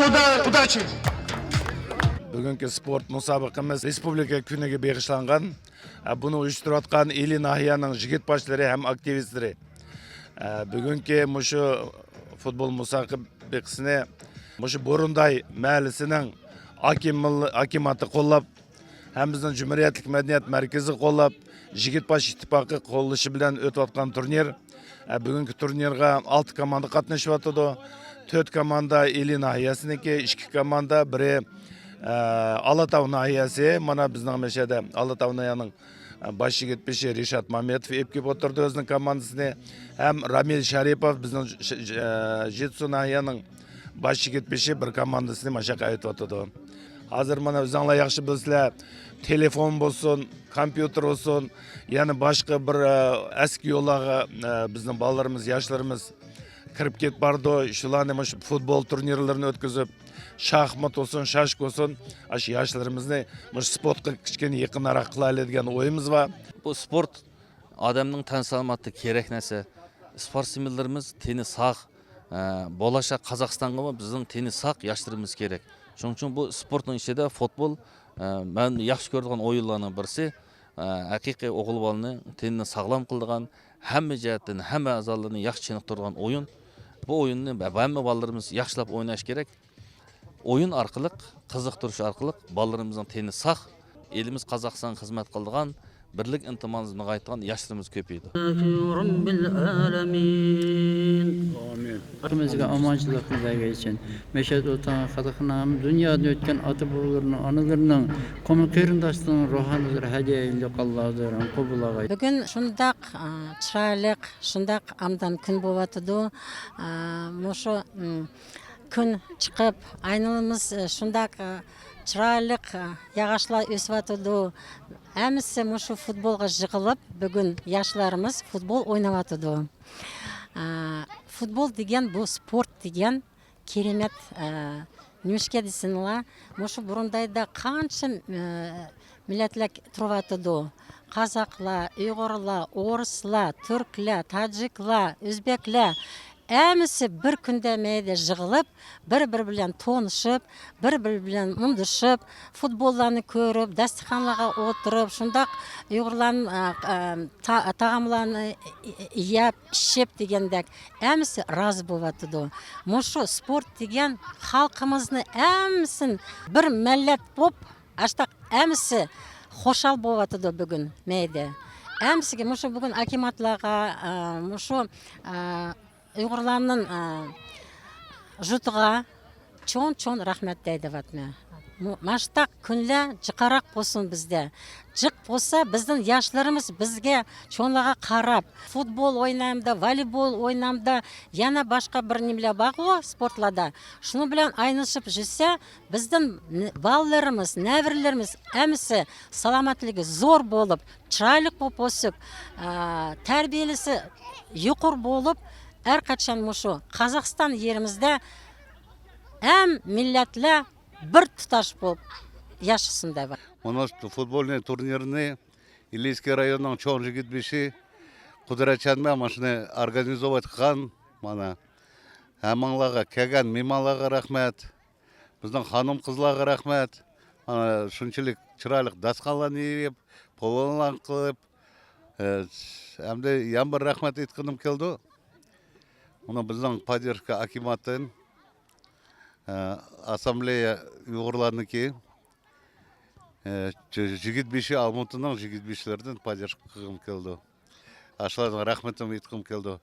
Удачи! Бүгінгі спорт мұсабақымыз республика күніге бағышланған. Бұны ұйыштырып атқан Или нахияның жігіт башылары һәм активисттері. Бүгінгі мұшы футбол мұсабақасына мұшы Борундай мәлісінің акиматы қоллап, һәм біздің Жұмыриyatlік мәдениет мәркезі қоллап, жігіт баш иттифақы қолышы білән өтіп атқан турнир. Бүгінгі турнирға 6 команда қатнашып атыды. 4 команда Или нахиясынеке, 2 команда бірі Алатау нахиясы. Мана біздің мәшеде Алатау нахияның баш жігітбеші Ришат Маметов епкеп отырды өзінің командасыне. Әм Рамил Шарипов біздің Жетісу нахияның баш жігітбеші бір командасыне машақа өтіп отырды. Азыр мана өзіңлі яқшы білсілі, телефон болсын, компьютер болсын, яны башқы бір әскі олаға біздің балаларымыз, яшыларымыз кіріп кет барды. Шуланы футбол турнирлерін өткізіп, шахмат olsun, шашк olsun, яшыларымызны спортқа кішкене еқінарақ қылайлы деген ойымыз бар. Бұл спорт адамның тән саламатты керек нәрсе. Спортсмендеріміз тені сақ, болашақ Қазақстанға біздің тені сақ яшыларымыз керек. Шоң үшін бұл спорттың ішінде футбол мен яқшы көрдіған ойынларының бірісі. Әкиқи оғыл балыны тенini сағлам қылдыған, әмі жәттен, әмі азаларını яқшы ченықтырған ойын. Бұл ойынны әмі балаларымыз яқшылап ойнаш керек. Ойын арқылық, қызықтырыш арқылық балаларымыздың тені сақ, еліміз Қазақстан қызмет қылдыған, бірлік ынтымағымызды нығайтқан яшыларымыз көпейді. Hakkımızga amancılık nizaga için meşhur otan halkının dünyada ötken atı babalarının analarının komün kıyırındaşlığının ruhanıdır hediyeyle Allah'dır kabul. Bugün şundaq çırайлық, şundaq amdan күн болатыды. Мошу күн çıkıp aynalımız şundaq çırайлық яғашла өсіп атыды. Әмісі мошу футболға жығылып, бүгін яшыларымыз футбол ойнап атыды. Футбол деген, бұл спорт деген керемет немешке десінла. Мошу бұрындайда қанша милләтләк тұрып атыды. Қазақла, ұйғырла, орысла, түркла, таджикла, өзбекла. Әмісі бір күнде мәйде жығылып, бір-бір білен тонышып, бір-бір білен мұндышып, футболланы көріп, дастиханлаға отырып, шындақ ұйғырлан тағамланы еп, ішеп дегендек, әмісі разы болатыды. Мұшы спорт деген халқымызны әмісін бір мәлләт боп, аштақ әмісі қошал болатыды бүгін мәйде. Әмісіге мұшы бүгін акиматлаға, мұшы ұйғырланның жұтыға чон рахмет дейді ватме. Маштақ күнлі жықарақ болсын бізде. Жық болса біздің яшыларымыз бізге чонлаға қарап, футбол ойнамда, волейбол ойнамда, яна башқа бір немле бағуы спортлада. Шыны білен айнышып жүрсе, біздің балаларымыз, нәвірлеріміз әмісі саламатлығы зор болып, чырайлық боп өсіп, тәрбиелісі юқыр болып, әрқачан мұшу Қазақстан ерімізде әм милләтлі бір тұташ болып яшысында бар. Мұны футбольный турнирны Илийский районның чоң жігіт беші құдыратчанмен машыны организовать қан. Әмаңлаға кәген мималаға рахмет, біздің ханым қызлаға рахмет. Шыншылық чырайлық дасқалан еп, полонлан қылып, әмді ямбір рахмет еткінім келді. Оны біздің поддержка акиматын, ассамблея ұйғырларыны ке, жігіт беші Алматының жігіт бешілерден поддержка қығым келді. Ашылардың рахметім еткім келді.